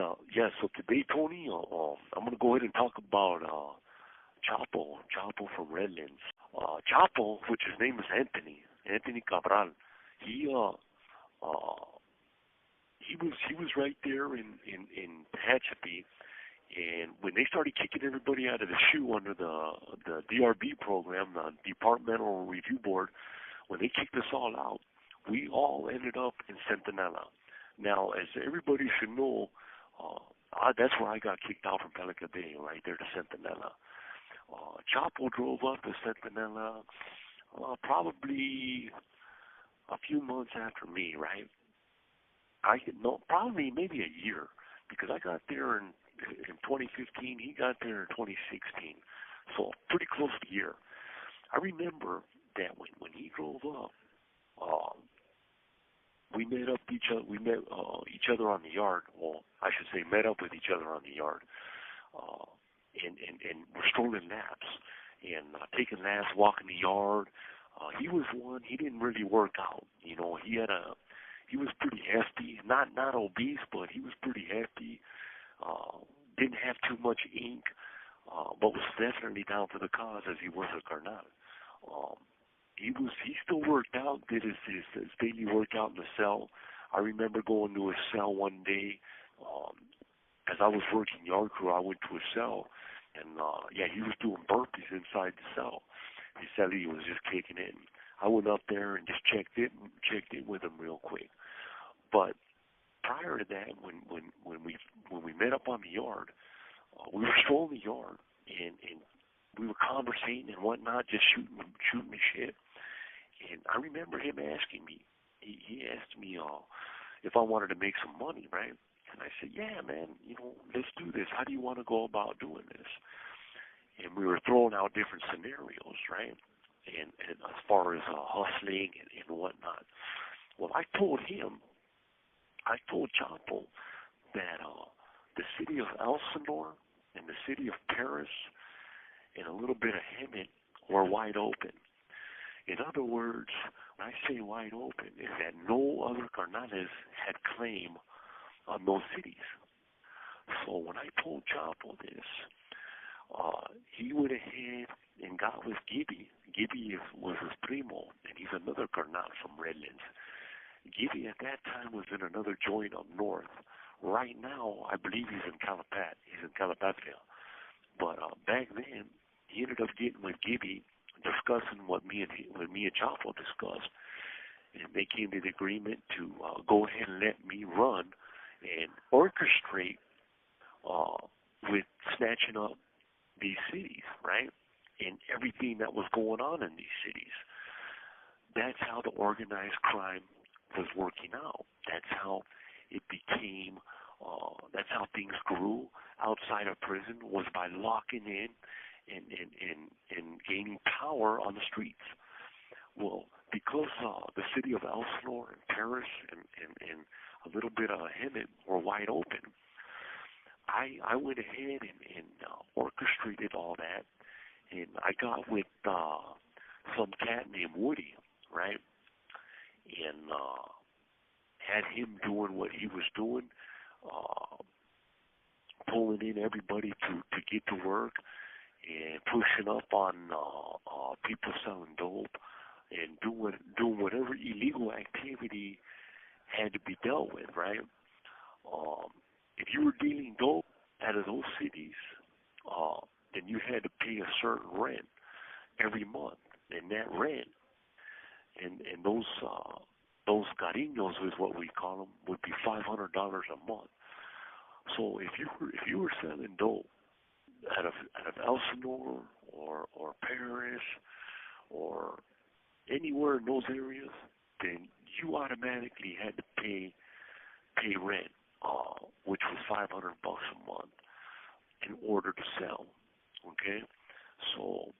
So today, Tony, I'm gonna go ahead and talk about Chapo from Redlands. Chapo, which his name is Anthony Cabral. He uh, uh, he was right there in Tehachapi, and when they started kicking everybody out of the shoe under the DRB program, the Departmental Review Board, when they kicked us all out, we all ended up in Centinela. Now, as everybody should know, that's where I got kicked out from Pelican Bay, right there to Centinela. Chapo drove up to Centinela probably a few months after me, right? Probably maybe a year, because I got there in 2015. He got there in 2016, so pretty close to a year. I remember that when he drove up, uh, we met up each other. We met each other on the yard. Well, I should say met up with each other on the yard, uh, and we're strolling laps and taking laps, walking the yard. He was one. He didn't really work out. You know, he was pretty hefty, not obese, but he was pretty hefty. Didn't have too much ink, but was definitely down for the cause as he was a carnal. Um, he still worked out, did his daily workout in the cell. I remember going to his cell one day, as I was working yard crew. I went to his cell, and he was doing burpees inside the cell. He said he was just kicking it. And I went up there and just checked it with him real quick. But prior to that, when we met up on the yard, we were strolling the yard, and we were conversating and whatnot, just shooting the shit. And I remember him asking me. He asked me if I wanted to make some money, right? And I said, yeah, man, let's do this. How do you want to go about doing this? And we were throwing out different scenarios, right? And as far as hustling and whatnot. Well, I told Chapo that the city of Elsinore and the city of Paris and a little bit of Hemet were wide open. In other words, when I say wide open, is that no other carnales had claim on those cities. So when I told Chapo this, he went ahead and got with Gibby. Gibby was his primo, and he's another carnal from Redlands. Gibby at that time was in another joint up north. Right now, I believe he's in Calapat. He's in Calapatria. But back then, he ended up getting with Gibby, discussing what me and Chapo discussed, and they came to the agreement to go ahead and let me run and orchestrate with snatching up these cities, right? And everything that was going on in these cities. That's how the organized crime was working out. That's how it became, that's how things grew outside of prison, was by locking in and gaining power on the streets. Well, because the city of Elsinore and Paris and a little bit of Hemet were wide open, I went ahead and orchestrated all that, and I got with some cat named Woody, right? And had him doing what he was doing, pulling in everybody to get to work and pushing up on people selling dope and doing whatever illegal activity had to be dealt with, right? If you were dealing dope out of those cities, then you had to pay a certain rent every month, and that rent and those cariños is what we call them, would be $500 a month. So if you were selling dope out of Elsinore or Paris or anywhere in those areas, then you automatically had to pay rent, which was $500 a month, in order to sell. Okay, so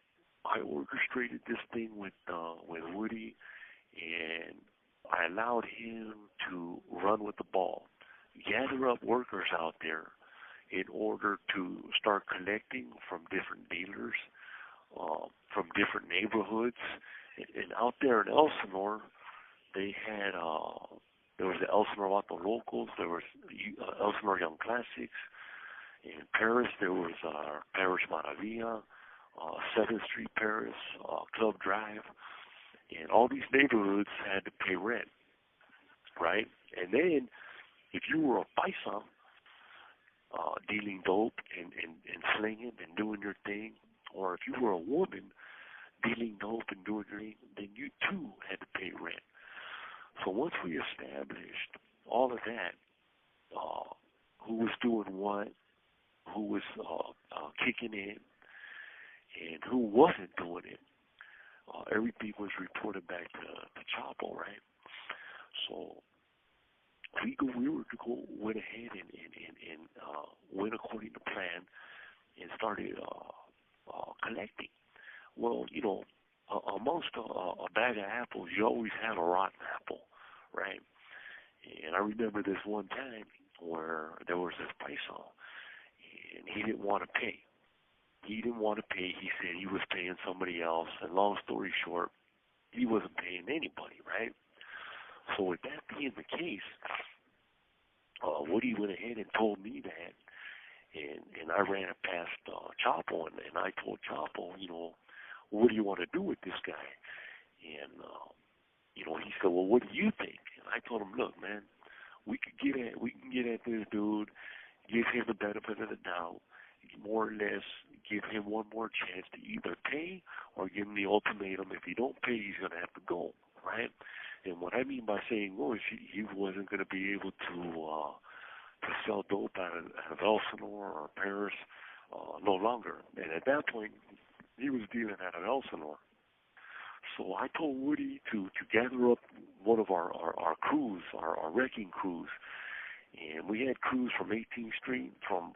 I orchestrated this thing with Woody, and I allowed him to run with the ball, gather up workers out there in order to start collecting from different dealers, from different neighborhoods. And out there in Elsinore, they had There was the Elsinore Vato Locals. There was Elsinore Young Classics. In Paris, there was Paris Maravilla, 7th Street Paris, Club Drive. And all these neighborhoods had to pay rent, right? And then, if you were a paisa, dealing dope and slinging and doing your thing, or if you were a woman dealing dope and doing your thing, then you too had to pay rent. So once we established all of that, who was doing what, who was kicking in, and who wasn't doing it, everything was reported back to Chapo, right? So went ahead and went according to plan and started collecting. Well, amongst a bag of apples, you always have a rotten apple, right? And I remember this one time where there was this paisa, and he didn't want to pay. He didn't want to pay. He said he was paying somebody else. And long story short, he wasn't paying anybody, right? So with that being the case, Woody went ahead and told me that, and I ran it past Chapo, and I told Chapo, what do you want to do with this guy? And he said, well, what do you think? And I told him, look, man, we can get at this dude, give him the benefit of the doubt, more or less give him one more chance to either pay or give him the ultimatum. If he don't pay, he's going to have to go, right? And what I mean by saying go is he wasn't going to be able to sell dope out of Elsinore or Paris no longer. And at that point, he was dealing out of Elsinore. So I told Woody to gather up one of our crews, our wrecking crews, and we had crews from 18th Street, from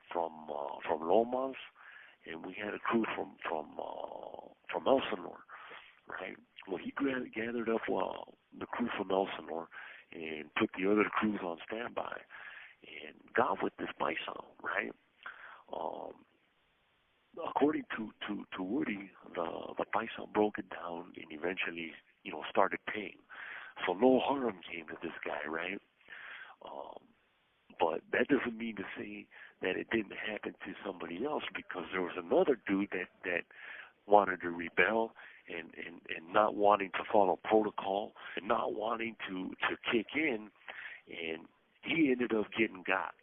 Lomas, and we had a crew from Elsinore, right? Well, he gathered up the crew from Elsinore and put the other crews on standby and got with this paisa, right? According to Woody, the paisa broke it down and eventually, started paying. So no harm came to this guy, right? But that doesn't mean to say that it didn't happen to somebody else, because there was another dude that wanted to rebel and not wanting to follow protocol and not wanting to kick in, and he ended up getting got.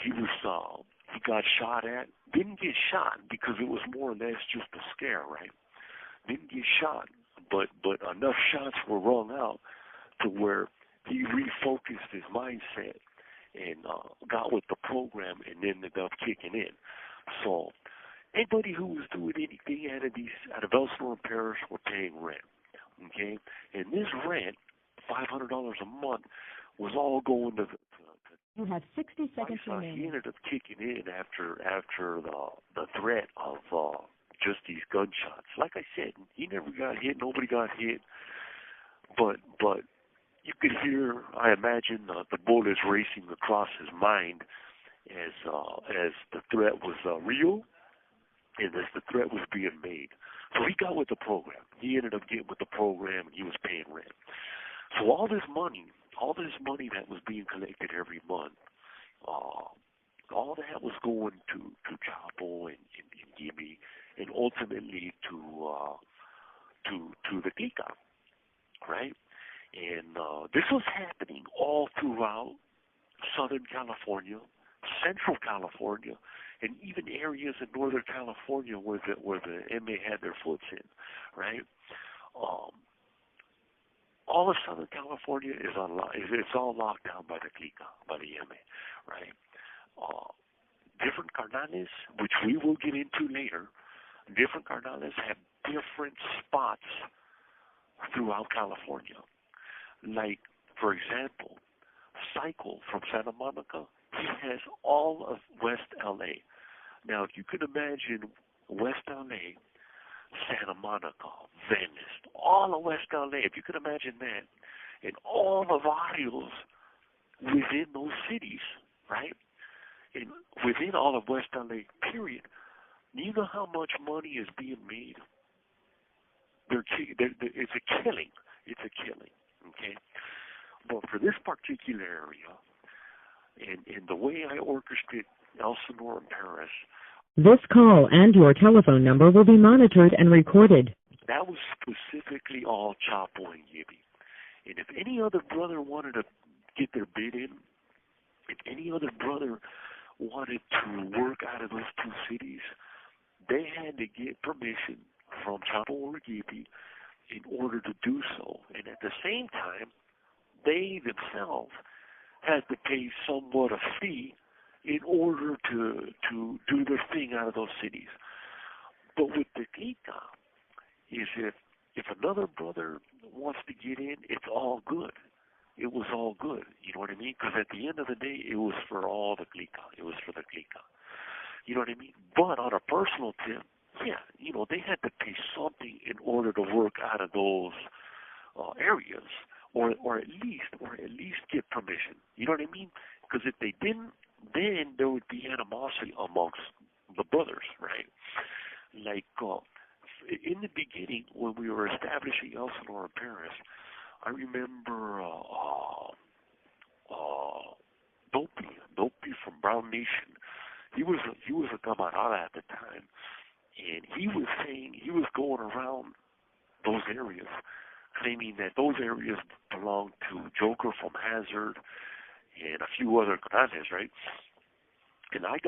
He got shot at. Didn't get shot because it was more or less just a scare, right? Didn't get shot, but enough shots were rung out to where he refocused his mindset and got with the program and ended up kicking in. So anybody who was doing anything out of Elsinore and Paris were paying rent, okay? And this rent, $500 a month, was all going to you have 60 seconds remaining. He ended up kicking in after the threat of just these gunshots. Like I said, he never got hit. Nobody got hit. But you could hear, I imagine, the bullets racing across his mind as the threat was real and as the threat was being made. So he got with the program. He ended up getting with the program, and he was paying rent. So all this money that was being collected every month, all that was going to Chapo and Jimmy, and ultimately to the Tica, right? And this was happening all throughout Southern California, Central California, and even areas in Northern California where the MA had their foots in, right? All of Southern California is it's all locked down by the Tica, by the MA, right? Different carnales, which we will get into later, different carnales have different spots throughout California. Like, for example, Cycle from Santa Monica, he has all of West LA. Now, if you could imagine West LA, Santa Monica, Venice, all of West LA, if you could imagine that, and all the barrios within those cities, right? And within all of West LA, period. You know how much money is being made? It's a killing. It's a killing, okay? But for this particular area, and the way I orchestrate Elsinore and Paris, This call and your telephone number will be monitored and recorded. that was specifically all Chapo and Gibby. And if any other brother wanted to get their bid in, if any other brother wanted to work out of those two cities, they had to get permission from Chapo or Gibby in order to do so. And at the same time, they themselves had to pay somewhat a fee in order to do their thing out of those cities. But with the Kika, is if another brother wants to get in, it's all good. It was all good. You know what I mean? Because at the end of the day, it was for all the Klika. It was for the Klika. You know what I mean? But on a personal tip, yeah, they had to pay something in order to work out of those areas, or at least get permission. You know what I mean? Because if they didn't, then there would be animosity amongst the brothers, right? Like in the beginning, when we were establishing Elsinore and Paris, I remember Dopey from Brown Nation. He was a camarada at the time, and he was saying he was going around those areas, claiming that those areas belonged to Joker from Hazard and a few other grandes, right? And I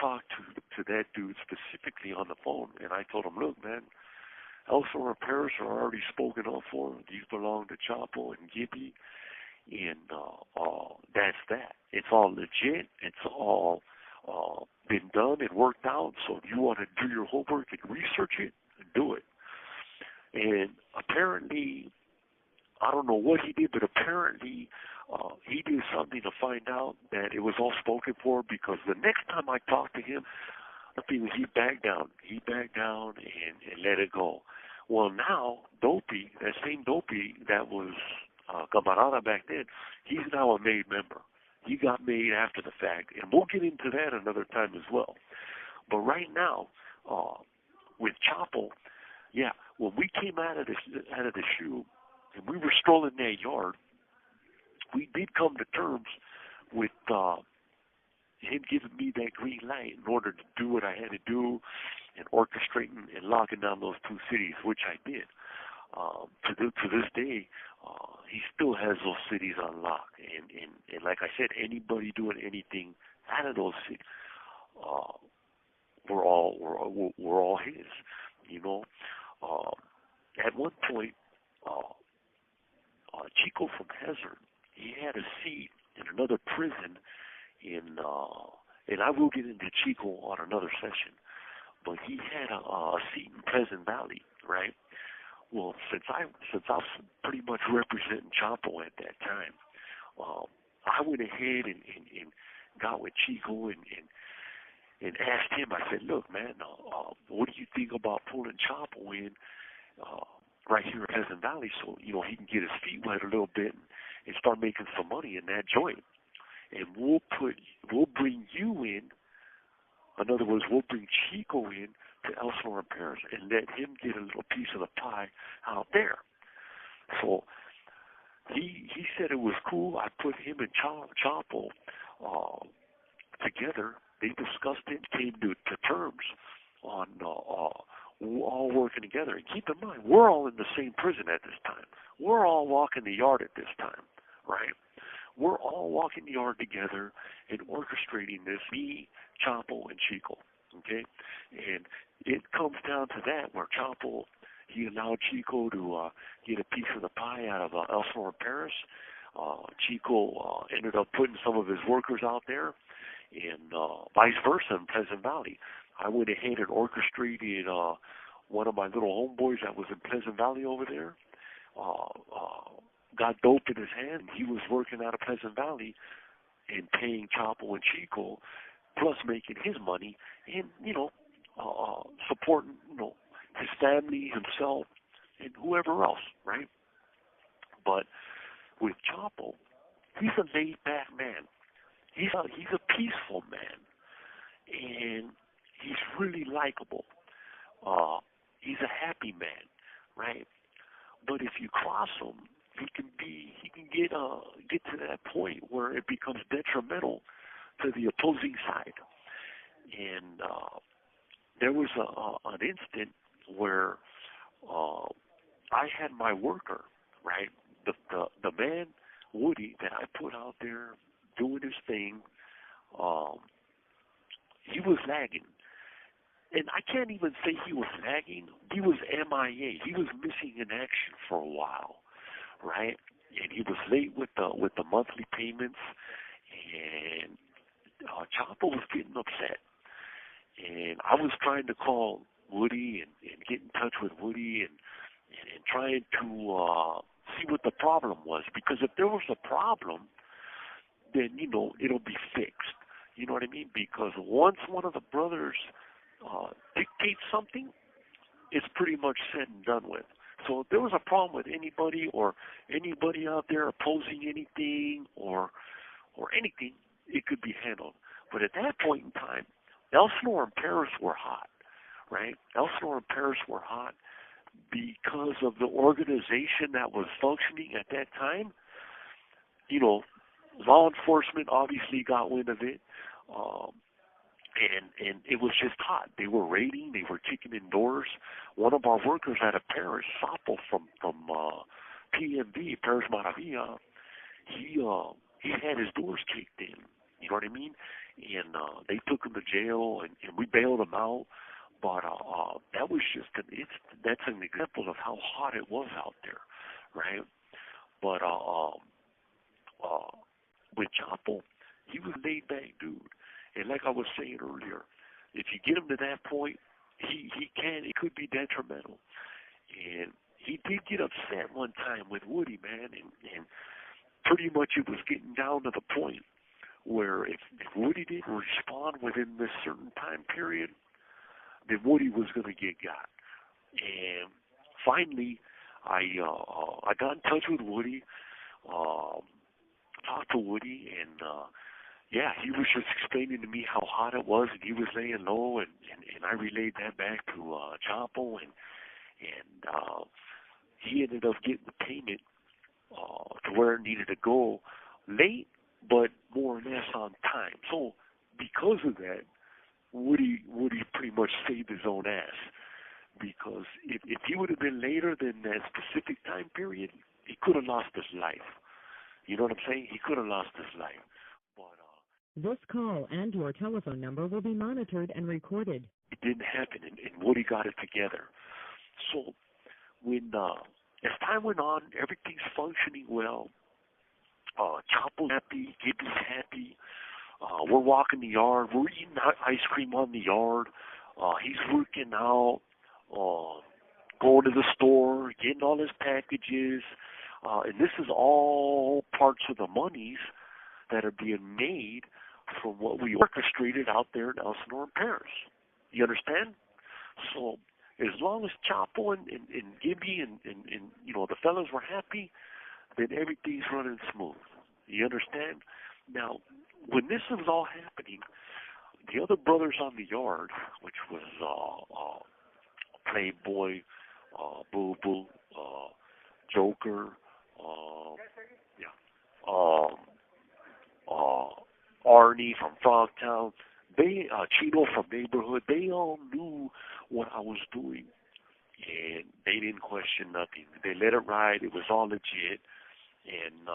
talked to that dude specifically on the phone, and I told him, look, man, Elsinore and Paris are already spoken up for. These belong to Chapo and Gibby, and that's that. It's all legit. It's all been done and worked out. So if you want to do your homework and research it, do it. And apparently, I don't know what he did, but apparently he did something to find out that it was all spoken for, because the next time I talked to him, I think he backed down. He backed down and let it go. Well, now, Dopey, that same Dopey that was camarada back then, he's now a made member. He got made after the fact, and we'll get into that another time as well. But right now, with Chapo, yeah, when we came out of the shoe, and we were strolling that yard, we did come to terms with him giving me that green light in order to do what I had to do and orchestrating and locking down those two cities, which I did. To this day, he still has those cities on lock. And like I said, anybody doing anything out of those cities, we're all his. At one point, Chico from Hazard, he had a seat in another prison and I will get into Chico on another session, but he had a seat in Pleasant Valley, right? Well, since I was pretty much representing Chapo at that time, I went ahead and got with Chico and asked him. I said, look, man, what do you think about pulling Chapo in right here in Pleasant Valley, so he can get his feet wet a little bit and start making some money in that joint, and we'll bring you in. In other words, we'll bring Chico in to Elsinore and Paris and let him get a little piece of the pie out there. So he said it was cool. I put him and Chapo together. They discussed it, came to terms on all working together. And keep in mind, we're all in the same prison at this time. We're all walking the yard at this time, right? We're all walking the yard together and orchestrating this, me, Chapo, and Chico, okay? And it comes down to that, where Chapo, he allowed Chico to get a piece of the pie out of Elsinore and Paris. Chico ended up putting some of his workers out there, and vice versa in Pleasant Valley. I went ahead and orchestrated one of my little homeboys that was in Pleasant Valley over there. Got dope in his hand. He was working out of Pleasant Valley and paying Chapo and Chico, plus making his money and, supporting, his family, himself, and whoever else, right? But with Chapo, he's a laid-back man. He's a peaceful man, and he's really likable. He's a happy man, right? But if you cross him, he can get to that point where it becomes detrimental to the opposing side. And there was an instant where uh, I had my worker, right, the man Woody that I put out there doing his thing. Um, he was lagging. And I can't even say he was lagging. He was MIA. He was missing in action for a while, right? And he was late with the monthly payments, and Chapo was getting upset. And I was trying to call Woody and get in touch with Woody and trying to see what the problem was. Because if there was a problem, then, it'll be fixed. You know what I mean? Because once one of the brothers dictates something, it's pretty much said and done with. So if there was a problem with anybody or anybody out there opposing anything or anything, it could be handled. But at that point in time, Elsinore and Paris were hot, right? Elsinore and Paris were hot because of the organization that was functioning at that time. You know, law enforcement obviously got wind of it. Um, and it was just hot. They were raiding, they were kicking in doors. One of our workers out of Paris, Sapo from PMV, Paris Maravilla, he had his doors kicked in. You know what I mean? And they took him to jail, and we bailed him out. But that was just that's an example of how hot it was out there, right? But with Chapo, he was a laid back dude. And like I was saying earlier, if you get him to that point, it could be detrimental. And he did get upset one time with Woody, man, and pretty much it was getting down to the point where if Woody didn't respond within this certain time period, then Woody was going to get got. And finally, I got in touch with Woody, talked to Woody, and yeah, he was just explaining to me how hot it was, and he was laying low, and I relayed that back to Chapo, and he ended up getting the payment to where it needed to go, late, but more or less on time. So because of that, Woody pretty much saved his own ass, because if he would have been later than that specific time period, he could have lost his life. You know what I'm saying? He could have lost his life. But This call and your telephone number will be monitored and recorded. it didn't happen, and Woody got it together. So when as time went on, everything's functioning well. Chapo's happy, Gibby's happy. We're walking the yard. We're eating ice cream on the yard. He's working out, going to the store, getting all his packages. And this is all parts of the monies that are being made from what we orchestrated out there in Elsinore and Paris. You understand? So as long as Chapo and Gibby and the fellas were happy, then everything's running smooth. You understand? Now, when this was all happening, the other brothers on the yard, which was Playboy, Boo Boo, Joker, yeah, Arnie from Frogtown, Chino from Neighborhood, they all knew what I was doing, and they didn't question nothing. They let it ride. It was all legit, and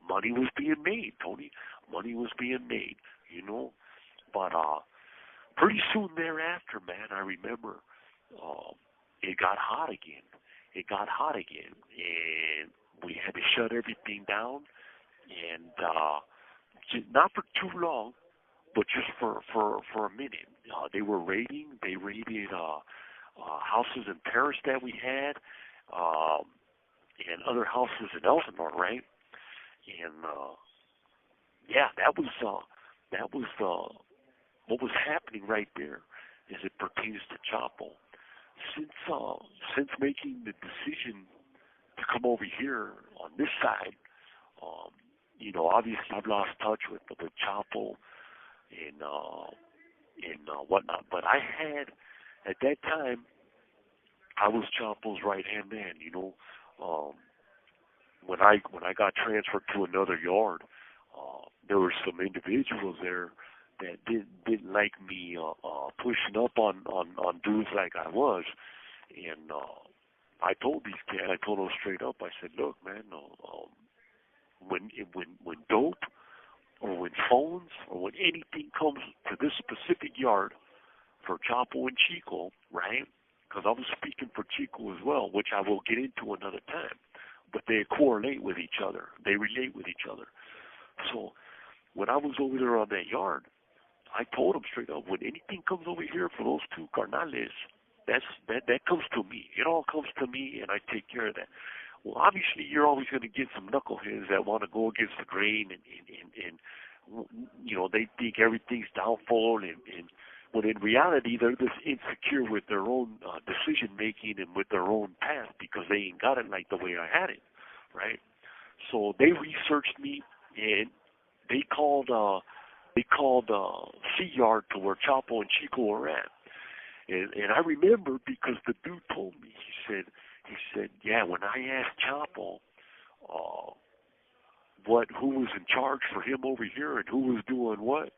money was being made, Tony. Money was being made, But pretty soon thereafter, man, I remember it got hot again. It got hot again, and we had to shut everything down, and not for too long, but just for a minute. They were raiding. They raided houses in Paris that we had, and other houses in Elsinore, right? And yeah, that was what was happening right there as it pertains to Chapo. Since making the decision to come over here on this side, obviously I've lost touch with Chapo and whatnot. But I had, at that time, I was Chapo's right hand man. when I got transferred to another yard, there were some individuals there that didn't like me pushing up on dudes like I was, and I told these guys, I told them straight up. I said, look, man, when dope or when phones or when anything comes to this specific yard for Chapo and Chico, right? Because I was speaking for Chico as well, which I will get into another time. But they correlate with each other. They relate with each other. So when I was over there on that yard, I told them straight up, when anything comes over here for those two carnales, that comes to me. It all comes to me, and I take care of that. Well, obviously, you're always going to get some knuckleheads that want to go against the grain, and you know, they think everything's downfall, and when in reality, they're just insecure with their own decision making and with their own path because they ain't got it like the way I had it, right? So they researched me, and they called C Yard to where Chapo and Chico were at. And I remember because the dude told me, he said, yeah, when I asked Chapo who was in charge for him over here and who was doing what,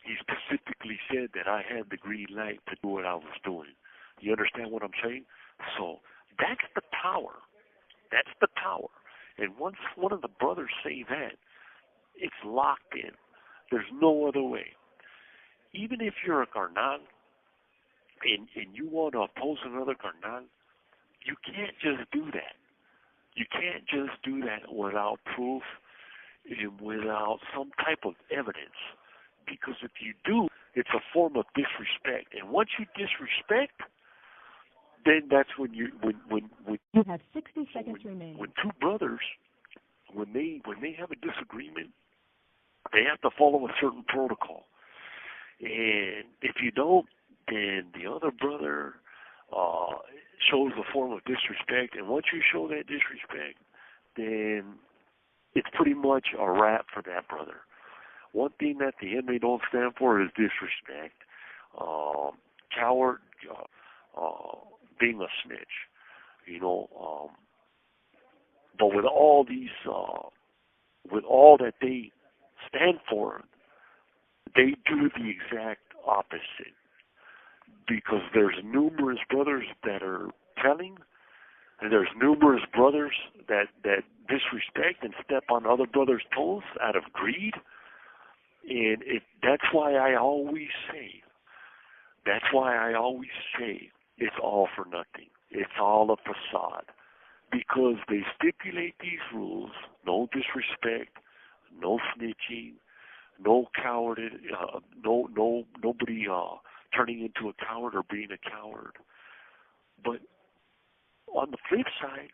he specifically said that I had the green light to do what I was doing. You understand what I'm saying? So that's the power. That's the power. And once one of the brothers say that, it's locked in. There's no other way. Even if you're a carnal and you want to oppose another carnal, you can't just do that. You can't just do that without proof and without some type of evidence. Because if you do, it's a form of disrespect. And once you disrespect, then that's when you have 60 seconds remaining. When two brothers, when they have a disagreement, they have to follow a certain protocol. And if you don't, then the other brother shows a form of disrespect. And once you show that disrespect, then it's pretty much a wrap for that brother. One thing that the inmate don't stand for is disrespect, coward, being a snitch, you know. But with all these, with all that they stand for, they do the exact opposite. Because there's numerous brothers that are telling, and there's numerous brothers that disrespect and step on other brothers' toes out of greed. And that's why I always say, it's all for nothing. It's all a facade. Because they stipulate these rules: no disrespect, no snitching, no coward, nobody turning into a coward or being a coward. But on the flip side,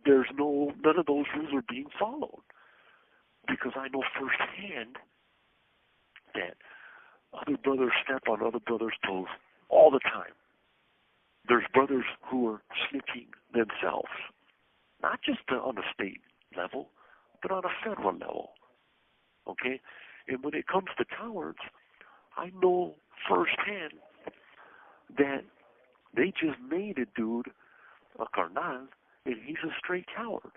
none of those rules are being followed. Because I know firsthand that other brothers step on other brothers' toes all the time. There's brothers who are snitching themselves, not just on a state level, but on a federal level. Okay? And when it comes to cowards, I know firsthand that they just made a dude a carnal, and he's a straight coward.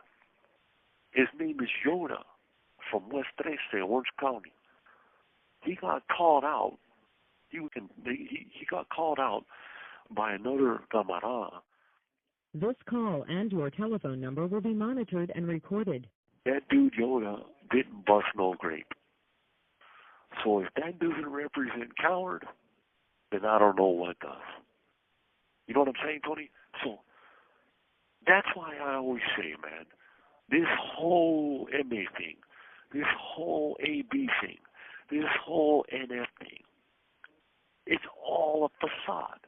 His name is Yoda from West 13, Orange County. He got called out. He got called out by another camarada. This call and your telephone number will be monitored and recorded. That dude Yoda didn't bust no grape. So if that doesn't represent coward, then I don't know what does. You know what I'm saying, Tony? So that's why I always say, man, this whole MA thing, this whole AB thing, this whole NF thing, it's all a facade.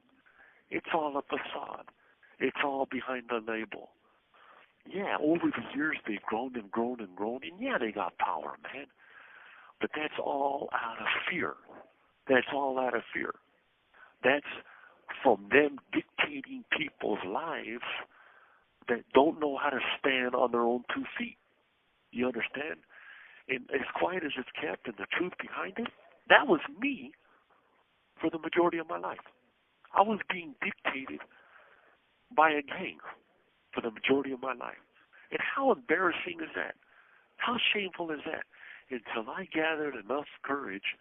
It's all a facade. It's all behind the label. Yeah, over the years they've grown and grown and grown, and yeah, they got power, man. But that's all out of fear. That's all out of fear. That's from them dictating people's lives that don't know how to stand on their own 2 feet. You understand? And as quiet as it's kept and the truth behind it, that was me for the majority of my life. I was being dictated by a gang for the majority of my life. And how embarrassing is that? How shameful is that? Until I gathered enough courage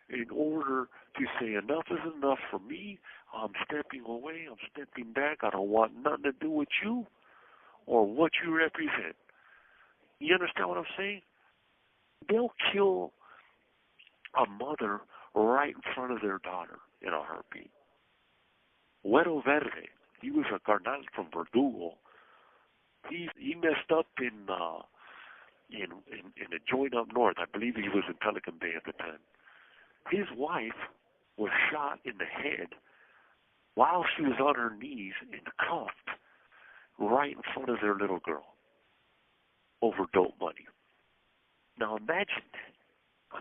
in order to say enough is enough for me. I'm stepping away. I'm stepping back. I don't want nothing to do with you or what you represent. You understand what I'm saying? They'll kill a mother right in front of their daughter in a heartbeat. Güero Verde, he was a carnal from Verdugo. He messed up in a joint up north. I believe he was in Pelican Bay at the time. His wife was shot in the head while she was on her knees and cuffed right in front of their little girl over dope money. Now imagine that.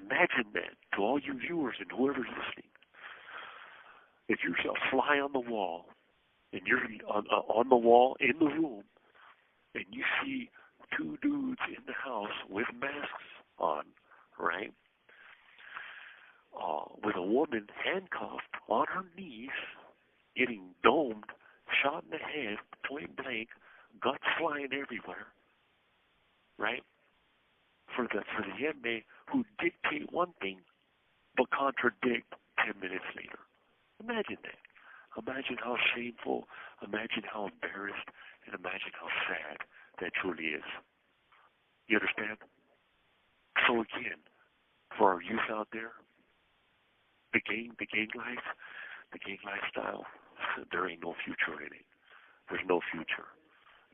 Imagine that to all you viewers and whoever's listening. If you're a fly on the wall and you're on the wall in the room and you see two dudes in the house with masks on, right? With a woman handcuffed on her knees, getting domed, shot in the head, point blank, guts flying everywhere, right? For the inmate who dictate one thing but contradict 10 minutes later. Imagine that. Imagine how shameful, imagine how embarrassed, and imagine how sad that truly is. You understand? So again, for our youth out there, the gang lifestyle, there ain't no future in it. There's no future.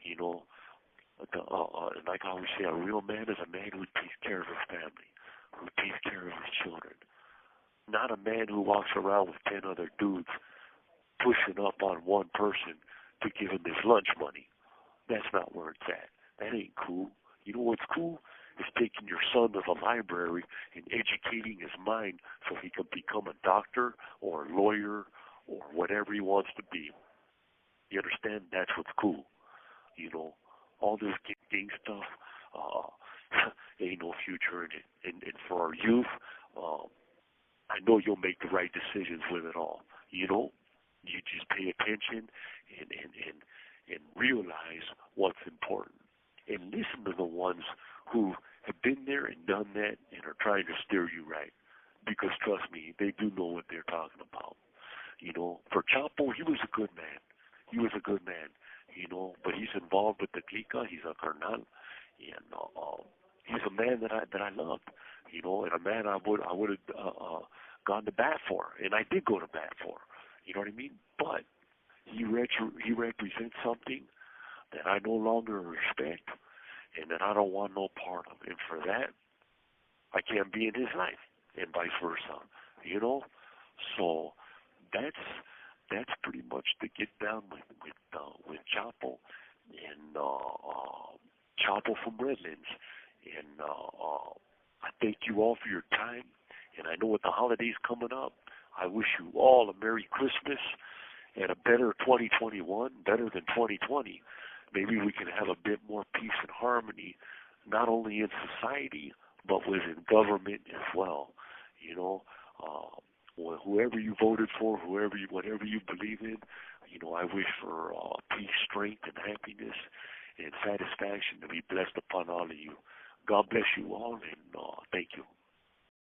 You know, like I always say, a real man is a man who takes care of his family, who takes care of his children. Not a man who walks around with 10 other dudes pushing up on one person to give him his lunch money. That's not where it's at. That ain't cool. You know what's cool? Is taking your son to the library and educating his mind so he can become a doctor or a lawyer or whatever he wants to be. You understand? That's what's cool. You know, all this gang stuff, ain't no future in it. And for our youth, I know you'll make the right decisions with it all. You know, you just pay attention and realize what's important. And listen to the ones who have been there and done that and are trying to steer you right. Because trust me, they do know what they're talking about. You know, for Chapo, he was a good man. He was a good man, you know, but he's involved with the clica. He's a carnal, and he's a man that I loved, you know, and a man I would have gone to bat for, and I did go to bat for. You know what I mean? But he represents something that I no longer respect and that I don't want no part of. And for that, I can't be in his life, and vice versa. You know, so that's pretty much to get down with Chapo and Chapo from Redlands. And I thank you all for your time. And I know with the holidays coming up, I wish you all a Merry Christmas and a better 2021, better than 2020. Maybe we can have a bit more peace and harmony, not only in society, but within government as well. You know, whoever you voted for, whatever you believe in, you know, I wish for peace, strength, and happiness and satisfaction to be blessed upon all of you. God bless you all, and thank you.